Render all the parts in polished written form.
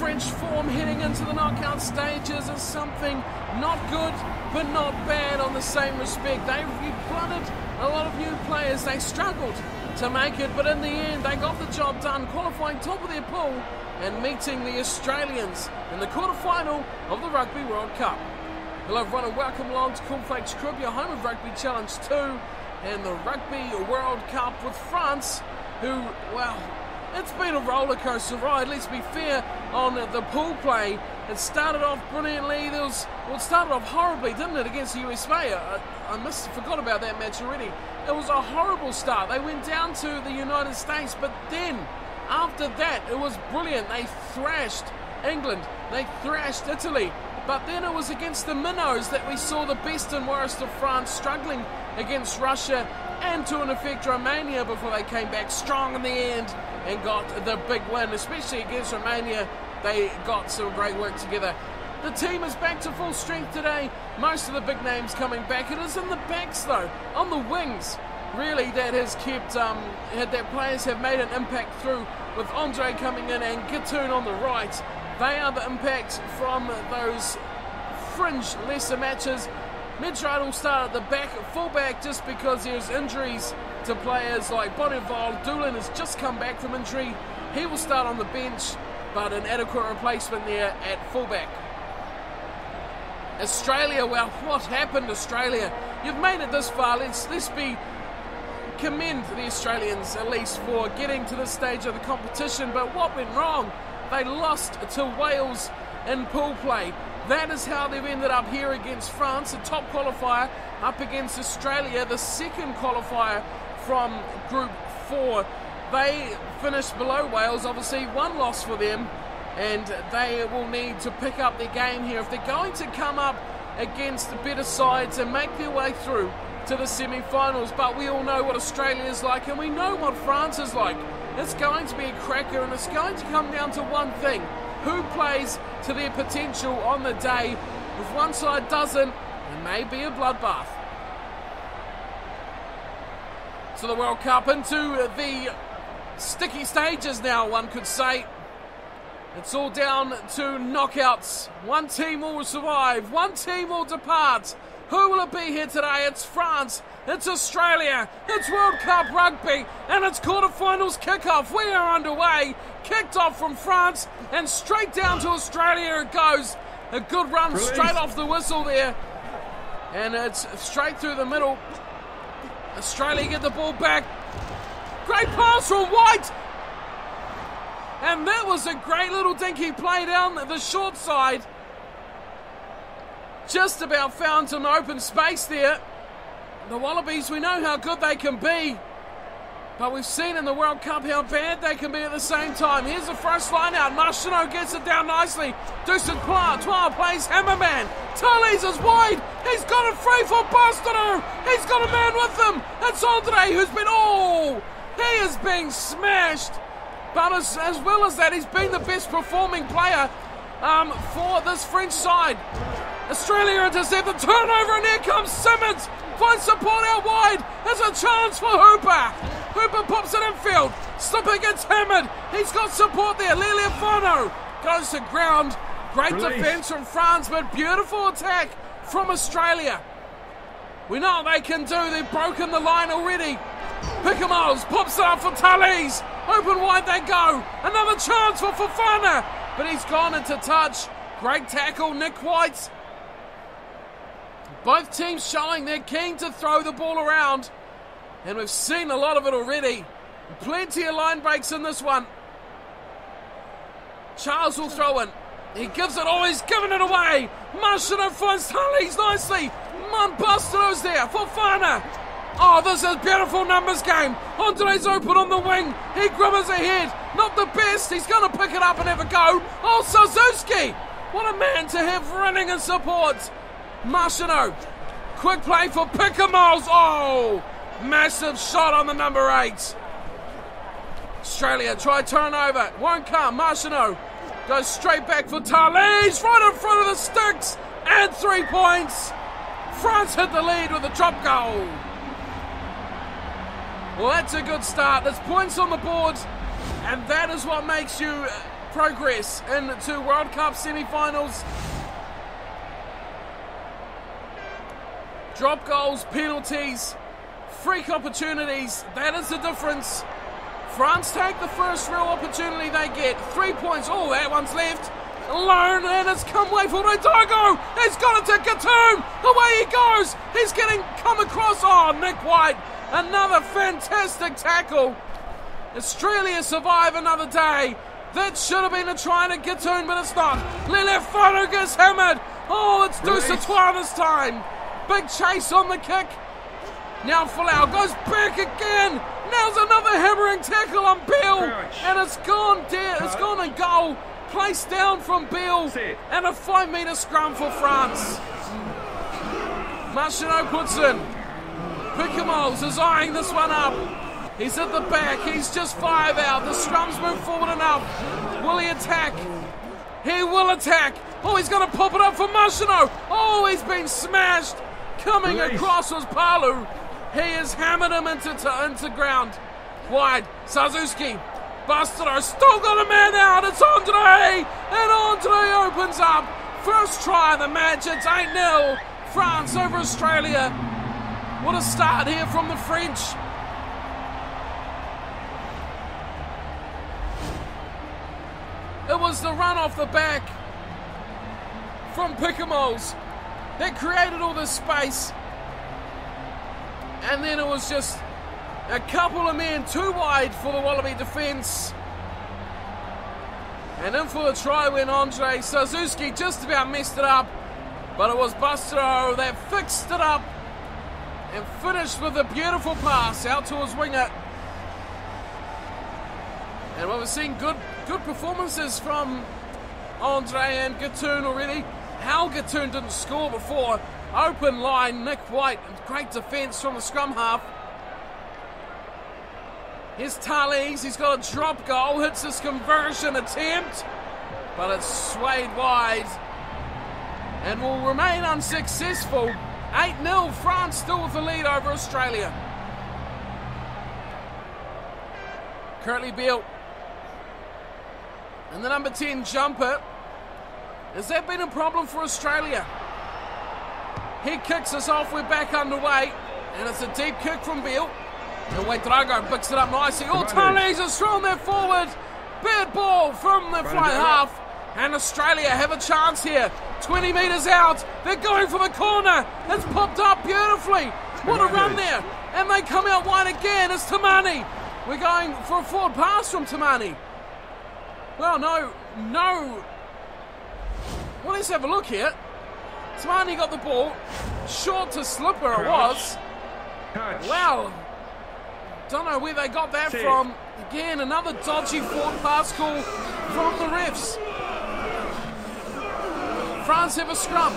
French form heading into the knockout stages is something not good but not bad on the same respect. They blunted a lot of new players. They struggled to make it, but in the end they got the job done, qualifying top of their pool and meeting the Australians in the quarterfinal of the Rugby World Cup. Hello everyone and welcome along to Cornf1akes Crib, your home of Rugby Challenge 2 and the Rugby World Cup with France, who, well, it's been a roller coaster ride, let's be fair, on the pool play. It started off brilliantly. It started off horribly, didn't it, against the USA? I forgot about that match already. It was a horrible start. They went down to the United States, but then, after that, it was brilliant. They thrashed England. They thrashed Italy. But then it was against the minnows that we saw the best and worst of France struggling against Russia and to an effect Romania before they came back strong in the end and got the big win, especially against Romania. They got some great work together. The team is back to full strength today. Most of the big names coming back. It is in the backs though, on the wings, really, that has kept, that players have made an impact through, with Andre coming in and Gitoon on the right. They are the impact from those fringe lesser matches. Midrad will start at the back, fullback, just because there's injuries to players like Bonneville. Doolan has just come back from injury. He will start on the bench, but an adequate replacement there at fullback. Australia, well, what happened, Australia? You've made it this far. Let's commend the Australians at least for getting to this stage of the competition, but what went wrong? They lost to Wales in pool play. That is how they've ended up here against France, the top qualifier, up against Australia, the second qualifier from Group 4. They finished below Wales, obviously one loss for them, and they will need to pick up their game here if they're going to come up against the better sides and make their way through to the semi-finals. But we all know what Australia is like, and we know what France is like. It's going to be a cracker, and it's going to come down to one thing: who plays to their potential on the day. If one side doesn't, it may be a bloodbath. So the World Cup into the sticky stages now, one could say. It's all down to knockouts. One team will survive, one team will depart. Who will it be here today? It's France, it's Australia, it's World Cup Rugby, and it's quarterfinals kickoff. We are underway, kicked off from France, and straight down to Australia it goes. A good run straight off the whistle there, and it's straight through the middle. Australia get the ball back. Great pass from White, and that was a great little dinky play down the short side. Just about found some open space there. The Wallabies, we know how good they can be, but we've seen in the World Cup how bad they can be at the same time. Here's the first line out. Marchino gets it down nicely. Deuced Twa plays Hammerman. Tallies is wide. He's got it free for Bostonu. He's got a man with him. It's Andre who's been, he is being smashed. But as well as that, he's been the best performing player for this French side. Australia intercept the turnover, and here comes Simmons. Finds support out wide. There's a chance for Hooper. Hooper pops it infield. Slipper gets hammered. He's got support there. Liliafano goes to ground. Great defence from France, but beautiful attack from Australia. We know what they can do. They've broken the line already. Picamoles pops it up for Tallies. Open wide they go. Another chance for Fofana, but he's gone into touch. Great tackle, Nick White. Both teams showing they're keen to throw the ball around, and we've seen a lot of it already. Plenty of line breaks in this one. Charles will throw in. He gives it all, he's giving it away. Marchino finds Tallies nicely. Bostano's there. Fofana. Oh, this is beautiful numbers game. Andre's open on the wing. He grimmers ahead. Not the best. He's going to pick it up and have a go. Oh, Suzuki. What a man to have running and support. Marchino. Quick play for Picamoles. Oh, massive shot on the number 8. Australia try turnover. Won't come. Marchino goes straight back for Tallies. Right in front of the sticks. And 3 points. France hit the lead with a drop goal. Well, that's a good start. There's points on the board, and that is what makes you progress into World Cup semi-finals. Drop goals, penalties, freak opportunities, that is the difference. France take the first real opportunity they get. 3 points. Oh, that one's left. Alone, and it's come away for Rugby. He's got it to Gatun. Away he goes. He's getting come across. Oh, Nick White. Another fantastic tackle. Australia survive another day. That should have been a try to Gatun, but it's not. Lele Faru gets hammered. Oh, it's Dusatois this time. Big chase on the kick. Now Folau goes back again. Now's another hammering tackle on Beale. And it's gone dead. It's gone and goal. Placed down from Beale. And a 5-metre scrum for France. Marchino puts in. Picamoles is eyeing this one up. He's at the back. He's just 5 out. The scrums move forward enough. Will he attack? He will attack. Oh, he's going to pop it up for Marchino. Oh, he's been smashed. Coming across was Palu. He has hammered him into ground. Wide. Suzuki. Bastero still got a man out. It's Andre. And Andre opens up. First try of the match. It's 8-0. France over Australia. What a start here from the French. It was the run off the back from Picamoles that created all this space. And then it was just a couple of men too wide for the Wallaby defence. And in for the try went Andre. Suzuki just about messed it up. But it was Bastero that fixed it up and finished with a beautiful pass out to his winger. And we've seen good performances from Andre and Gatun already. How Gatun didn't score before. Open line, Nick White, great defence from the scrum half. Here's Talese, he's got a drop goal, hits his conversion attempt, but it's swayed wide and will remain unsuccessful. 8-0, France still with the lead over Australia. Currently Beale. And the number 10 jumper. Has that been a problem for Australia? He kicks us off, we're back underway. And it's a deep kick from Beale. And Drago picks it up nicely. Oh, Talese has thrown that forward. Bad ball from the fly half. And Australia have a chance here. 20 metres out. They're going for the corner. It's popped up beautifully. What a run there. And they come out wide again. It's Tamani. We're going for a forward pass from Tamani. Well, no. Well, let's have a look here. Tamani got the ball. Short to Slipper it was. Well, don't know where they got that from. Again, another dodgy forward pass call from the refs. France have a scrum.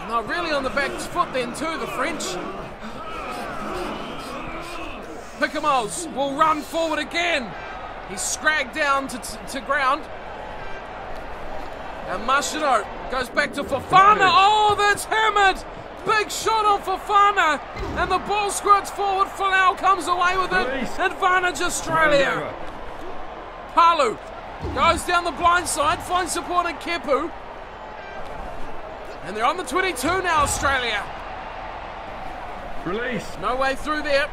Now really on the back foot then too, the French. Picamoles will run forward again. He's scragged down to ground. And Marchino goes back to Fofana. Oh, that's hammered. Big shot on Fofana. And the ball squirts forward. Folau comes away with it. Advantage Australia. Palu goes down the blind side. Finds support in Kepu. And they're on the 22 now, Australia. Release. No way through there.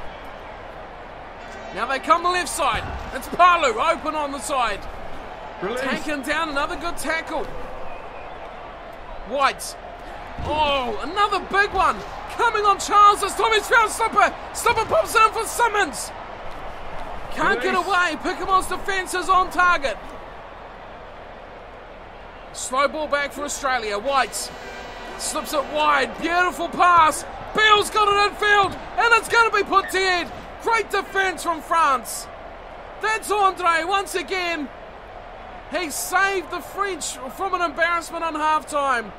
Now they come the left side. It's Palu open on the side. Release. Taken down, another good tackle. White. Oh, another big one. Coming on Charles this time. He's found Slipper. Slipper pops it in for Simmons. Can't get away. Picamole's defence is on target. Slow ball back for Australia. White slips it wide. Beautiful pass. Beale's got it infield. And it's going to be put dead. Great defence from France. That's Andre once again. He saved the French from an embarrassment on half-time.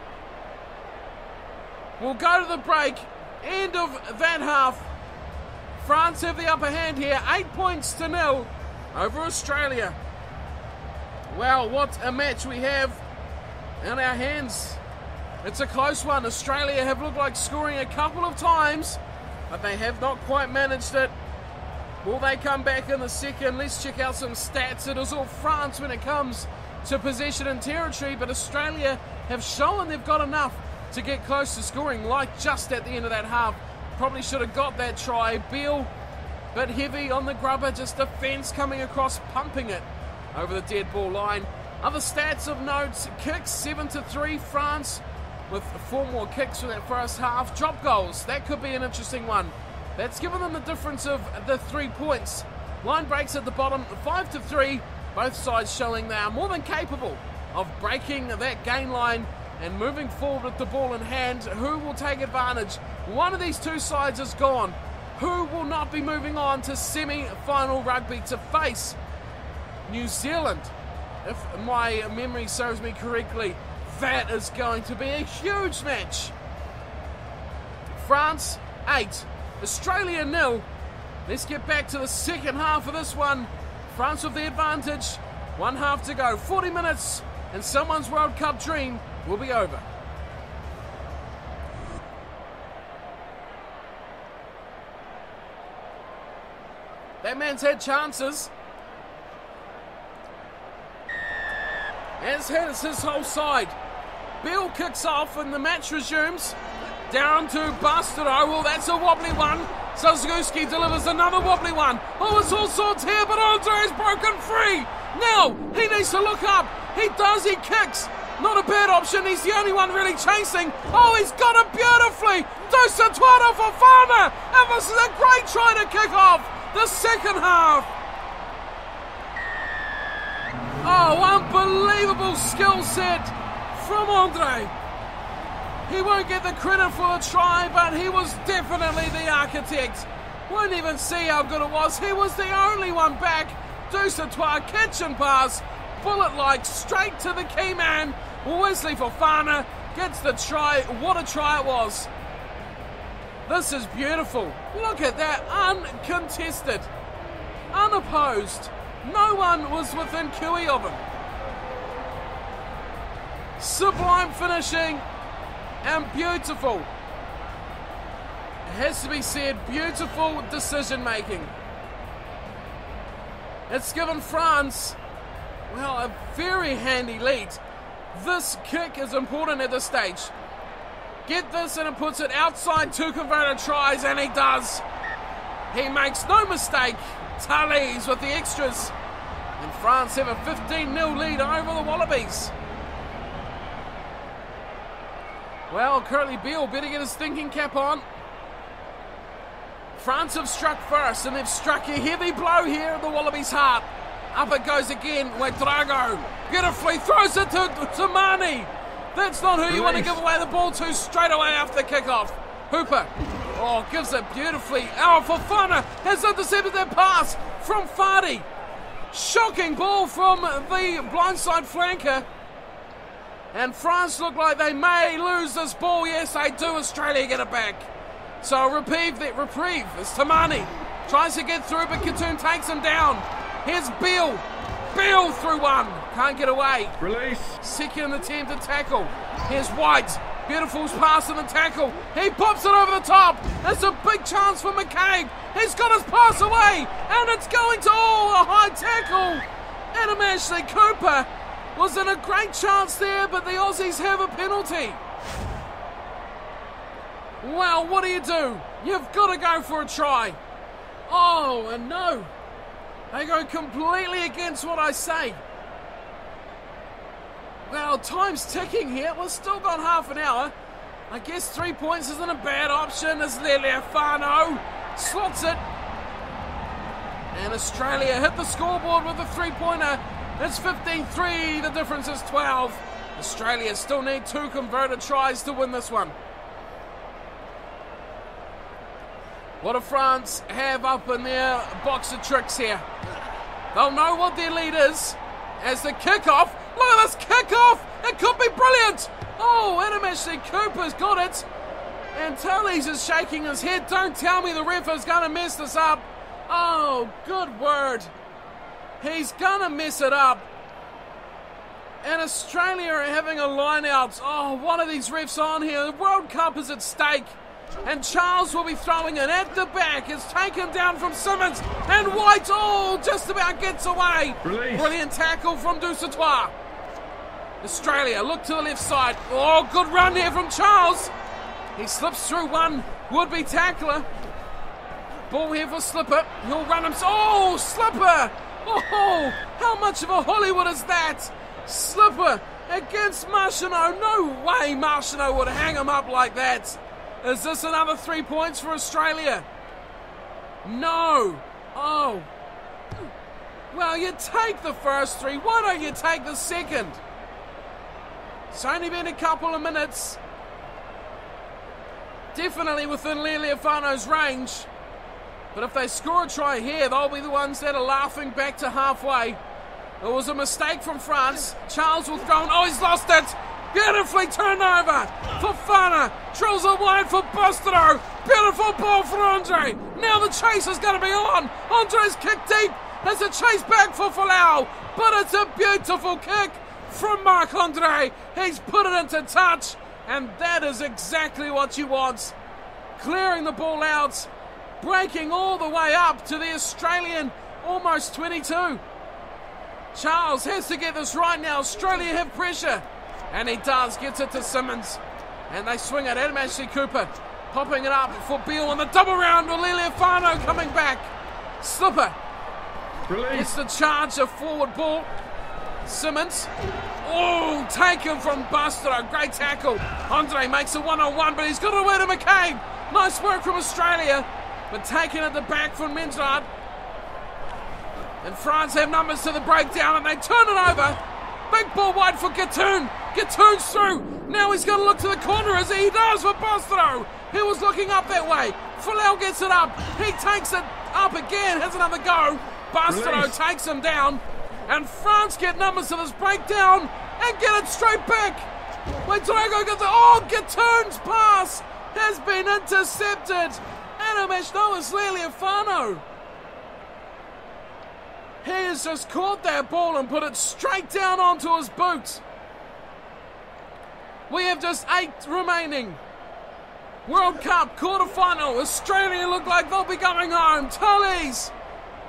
We'll go to the break. End of that half. France have the upper hand here. 8-0 over Australia. Wow, what a match we have in our hands. It's a close one. Australia have looked like scoring a couple of times, but they have not quite managed it. Will they come back in the second? Let's check out some stats. It is all France when it comes to possession and territory, but Australia have shown they've got enough to get close to scoring, like just at the end of that half. Probably should have got that try. Beale, bit heavy on the grubber, just defence coming across, pumping it over the dead ball line. Other stats of note: kicks 7-3 France, with 4 more kicks for that first half. Drop goals, that could be an interesting one. That's given them the difference of the 3 points. Line breaks at the bottom, 5-3. Both sides showing they are more than capable of breaking that gain line and moving forward with the ball in hand. Who will take advantage? One of these two sides is gone. Who will not be moving on to semi-final rugby to face New Zealand? If my memory serves me correctly, that is going to be a huge match. France 8, Australia 0. Let's get back to the second half of this one. France with the advantage. 1 half to go. 40 minutes and someone's World Cup dream will be over. That man's had chances. As has his whole side. Beale kicks off and the match resumes. Down to Bastereau. Well, that's a wobbly one. Sazguski delivers another wobbly one. Oh, it's all sorts here, but Andre is broken free. Now, he needs to look up. He does, he kicks. Not a bad option, he's the only one really chasing. Oh, he's got it beautifully. Dusatuano for Farmer. And this is a great try to kick off the second half. Oh, unbelievable skill set from Andre. He won't get the credit for the try, but he was definitely the architect. Won't even see how good it was. He was the only one back. Dusatois, catch and pass. Bullet-like, straight to the key man. Wesley Fofana gets the try. What a try it was. This is beautiful. Look at that, uncontested, unopposed. No one was within QE of him. Sublime finishing and beautiful. It has to be said, beautiful decision making. It's given France, well, a very handy lead. This kick is important at this stage. Get this and it puts it outside 2 converted tries, and he does. He makes no mistake. Tallies with the extras. And France have a 15-0 lead over the Wallabies. Well, Curly Beale better get his thinking cap on. France have struck first, and they've struck a heavy blow here at the Wallabies' heart. Up it goes again. Drago beautifully throws it to Mani. That's not who you want to give away the ball to straight away after the kickoff. Hooper, oh, gives it beautifully. Fofana has intercepted that pass from Fadi. Shocking ball from the blindside flanker. And France look like they may lose this ball. Yes, they do. Australia get it back. So reprieve is Tamani. Tries to get through, but Katoon takes him down. Here's Beale. Beale through one. Can't get away. Release. Second attempt to tackle. Here's White. Beautiful pass in the tackle. He pops it over the top. That's a big chance for McCabe. He's got his pass away. And it's going to a high tackle. Adam Ashley Cooper was in a great chance there, but the Aussies have a penalty. Well, what do? You've got to go for a try. Oh, and no. They go completely against what I say. Well, time's ticking here. We've still got half an hour. I guess 3 points isn't a bad option as Leleafano slots it. And Australia hit the scoreboard with a 3-pointer. It's 15-3. The difference is 12. Australia still need 2 converted tries to win this one. What do France have up in their box of tricks here? They'll know what their lead is as the kickoff. Look at this kickoff! It could be brilliant! Oh, Adam Ashley Cooper's got it. And Tallies is shaking his head. Don't tell me the ref is going to mess this up. Oh, good word. He's going to mess it up. And Australia are having a line out. Oh, what are these refs on here? The World Cup is at stake. And Charles will be throwing it at the back. It's taken down from Simmons. And White, just about gets away. Release. Brilliant tackle from Dusatois. Australia look to the left side. Oh, good run here from Charles. He slips through one would-be tackler. Ball here for Slipper. He'll run himself. Oh, Slipper! Oh, how much of a Hollywood is that? Slipper against Marchino. No way Marchino would hang him up like that. Is this another 3 points for Australia? No. Oh. Well, you take the first 3. Why don't you take the second? It's only been a couple of minutes. Definitely within Leali'ifano's range. But if they score a try here, they'll be the ones that are laughing back to halfway. It was a mistake from France. Charles will throw. Oh, he's lost it. Beautifully turned over. Fofana drills it wide for Bustero. Beautiful ball for Andre. Now the chase is going to be on. Andre's kicked deep. There's a chase back for Folau. But it's a beautiful kick from Marc-Andre. He's put it into touch. And that is exactly what you want. Clearing the ball out. Breaking all the way up to the Australian almost 22. Charles has to get this right now. Australia have pressure. And he does. Gets it to Simmons. And they swing it at Ashley Cooper. Popping it up for Beale on the double round with Leali'ifano coming back. Slipper. It's the charge, a forward ball. Simmons. Oh, taken from Bustero. Great tackle. Andre makes a one-on-one, but he's got away to McCabe. Nice work from Australia. But taken at the back from Menjard. And France have numbers to the breakdown and they turn it over. Big ball wide for Gattoon. Gattoon's through. Now he's going to look to the corner as he does for Bustero. He was looking up that way. Folau gets it up. He takes it up again. Has another go. Bustero takes him down. And France get numbers to this breakdown and get it straight back. Ouedraogo gets it. Oh, Gattoon's pass has been intercepted. No, it's Leali'ifano. He has just caught that ball and put it straight down onto his boot. We have just 8 remaining. World Cup quarterfinal. Australia look like they'll be going home. Tullies.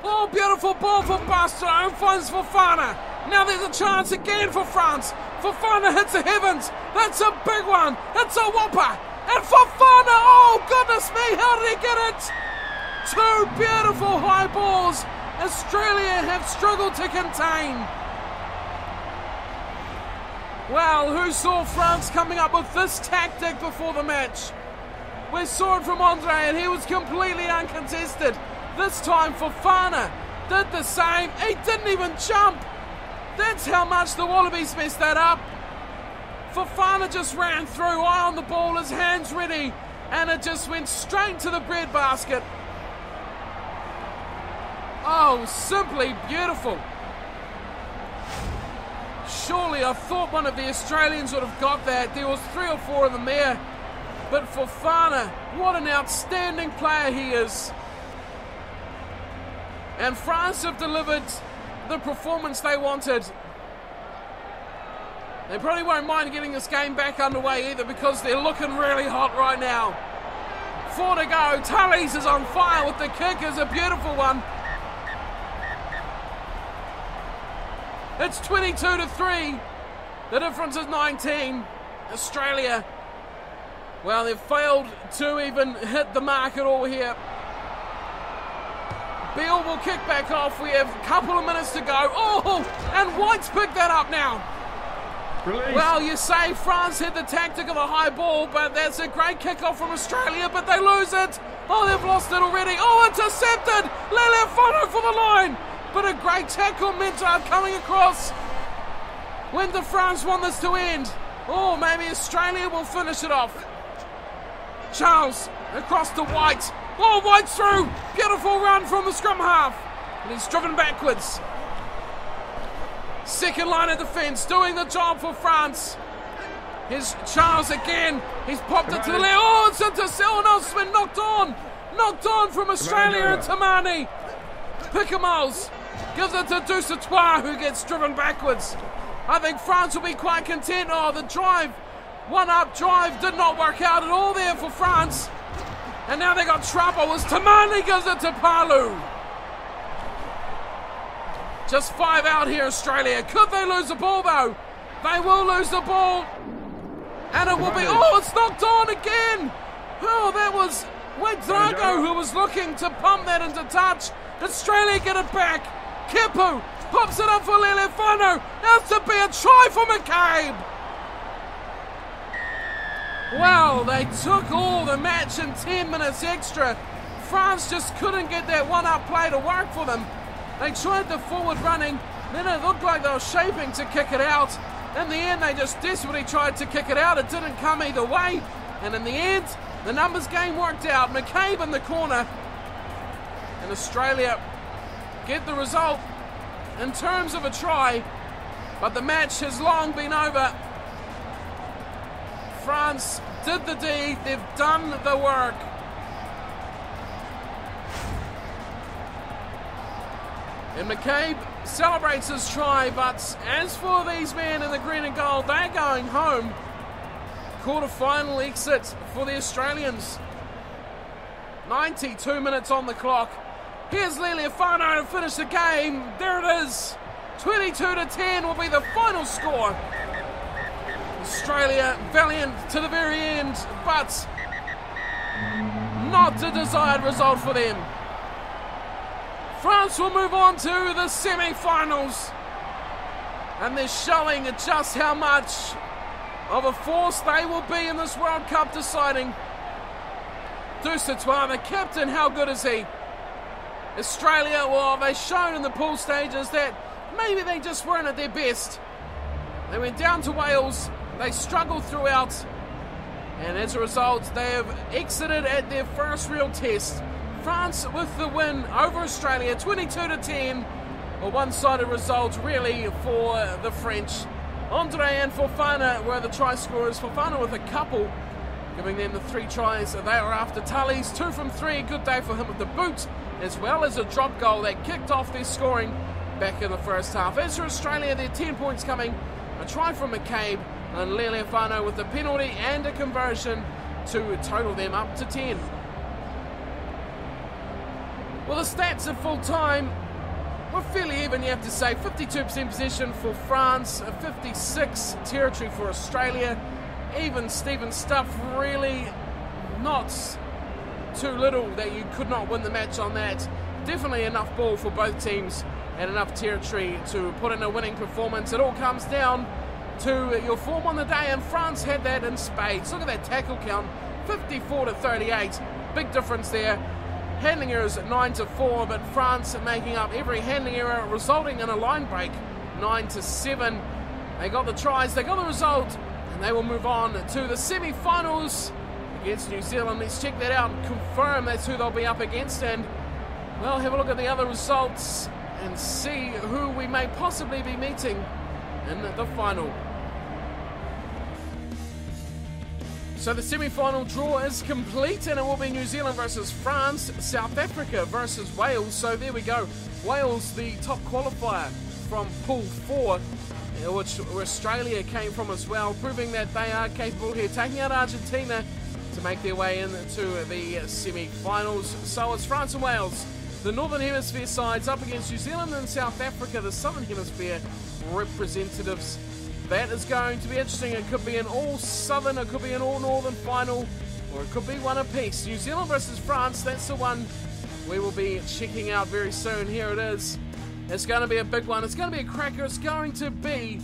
Oh, beautiful ball for Bustero. Finds Fofana. Now there's a chance again for France. Fofana hits the heavens. That's a big one. It's a whopper. And Fofana. Oh, goodness me. How did he get it? 2 beautiful high balls. Australia have struggled to contain. Well, who saw France coming up with this tactic before the match? We saw it from Andre and he was completely uncontested. This time Fofana did the same. He didn't even jump. That's how much the Wallabies messed that up. Fofana just ran through, eye on the ball, his hands ready, and it just went straight to the breadbasket. Oh, simply beautiful. Surely I thought one of the Australians would have got that. There was 3 or 4 of them there. But Fofana, what an outstanding player he is. And France have delivered the performance they wanted. They probably won't mind getting this game back underway either because they're looking really hot right now. 4 to go. Tullies is on fire with the kick. Is a beautiful one. It's 22-3. The difference is 19. Australia, well, they've failed to even hit the mark at all here. Beale will kick back off. We have a couple of minutes to go. Oh, and White's picked that up now. Release. Well, you say France hit the tactic of a high ball, but that's a great kickoff from Australia, but they lose it. Oh, they've lost it already. Oh, intercepted. Leali'ifano for the line. But a great tackle, Menjard coming across. When does France want this to end? Oh, maybe Australia will finish it off. Charles across to White. Oh, White's through. Beautiful run from the scrum half. And he's driven backwards. Second line of defence doing the job for France. Here's Charles again. He's popped it to the left. Oh, it's into no, it's been knocked on. Knocked on from Australia and Tamani. Picamoles gives it to Dusatois, who gets driven backwards. I think France will be quite content. Oh, the drive, one-up drive did not work out at all there for France. And now they got trouble as Tamani gives it to Palu. Just 5 out here, Australia. Could they lose the ball, though? They will lose the ball. And it will be... Oh, it's knocked on again. Oh, that was Drago who was looking to pump that into touch. Australia get it back. Kepu pops it up for Lelefano. Has to be a try for McCabe. Well, they took all the match in 10 minutes extra. France just couldn't get that one-up play to work for them. They tried the forward running. Then it looked like they were shaping to kick it out. In the end, they just desperately tried to kick it out. It didn't come either way. And in the end, the numbers game worked out. McCabe in the corner. And Australia get the result in terms of a try. But the match has long been over. France did the deed. They've done the work. And McCabe celebrates his try, but as for these men in the green and gold, they're going home. Quarter-final exit for the Australians. 92 minutes on the clock. Here's Lelefano to finish the game. There it is. 22-10 will be the final score. Australia valiant to the very end, but not the desired result for them. France will move on to the semi-finals, and they're showing just how much of a force they will be in this World Cup deciding. Dusatois, the captain, how good is he? Australia, well, they've shown in the pool stages that maybe they just weren't at their best. They went down to Wales, they struggled throughout, and as a result, they have exited at their first real test. France with the win over Australia, 22-10. A one-sided result, really, for the French. Andre and Fofana were the try scorers. Fofana with a couple, giving them the 3 tries they were after. Tully's 2 from 3. Good day for him with the boot, as well as a drop goal that kicked off their scoring back in the first half. As for Australia, they're 10 points coming. A try from McCabe and Lelefano with a penalty and a conversion to total them up to 10. Well, the stats at full time were fairly even, you have to say. 52% possession for France, 56 territory for Australia. Even Steven stuff, really not too little that you could not win the match on that. Definitely enough ball for both teams and enough territory to put in a winning performance. It all comes down to your form on the day, and France had that in spades. Look at that tackle count, 54-38. Big difference there. Handling errors at 9-4, but France making up every handling error, resulting in a line break, 9-7. They got the tries, they got the result, and they will move on to the semi-finals against New Zealand. Let's check that out and confirm that's who they'll be up against, and, well, have a look at the other results and see who we may possibly be meeting in the final. So the semi-final draw is complete, and it will be New Zealand versus France, South Africa versus Wales. So there we go. Wales, the top qualifier from Pool 4, which Australia came from as well, proving that they are capable here, taking out Argentina to make their way into the semi-finals. So it's France and Wales, the Northern Hemisphere sides, up against New Zealand and South Africa, the Southern Hemisphere representatives. That is going to be interesting. It could be an all-Southern, it could be an all-Northern final, or it could be one apiece. New Zealand versus France, that's the one we will be checking out very soon. Here it is. It's going to be a big one. It's going to be a cracker. It's going to be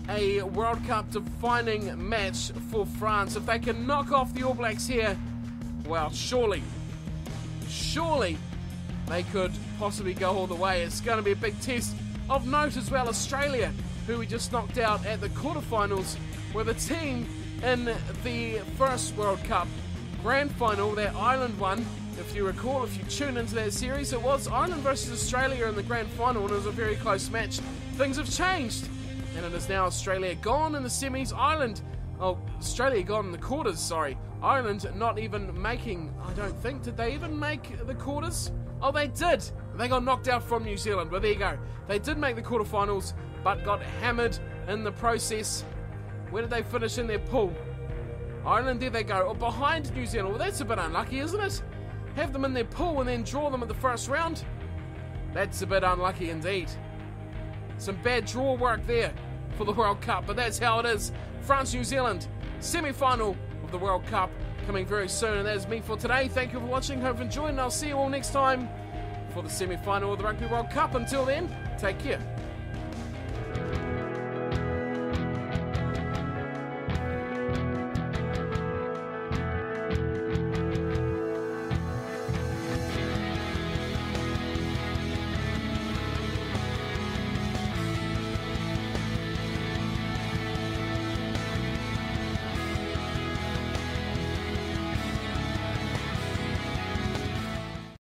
a World Cup defining match for France. If they can knock off the All Blacks here, well, surely they could possibly go all the way. It's going to be a big test. Of note as well, Australia, who we just knocked out at the quarterfinals, were the team in the first World Cup grand final, that Ireland one. If you recall, if you tune into that series, it was Ireland versus Australia in the grand final, and it was a very close match. Things have changed, and it is now Australia gone in the semis. Australia gone in the quarters, sorry. Ireland not even making, I don't think, did they even make the quarters? Oh, they did. They got knocked out from New Zealand, but there you go. They did make the quarterfinals, but got hammered in the process. Where did they finish in their pool? Ireland, there they go. Oh, behind New Zealand. Well, that's a bit unlucky, isn't it? Have them in their pool and then draw them at the first round? That's a bit unlucky indeed. Some bad draw work there for the World Cup, but that's how it is. France-New Zealand, semi-final of the World Cup, coming very soon. And that is me for today. Thank you for watching. Hope you enjoyed, and I'll see you all next time for the semi-final of the Rugby World Cup. Until then, take care.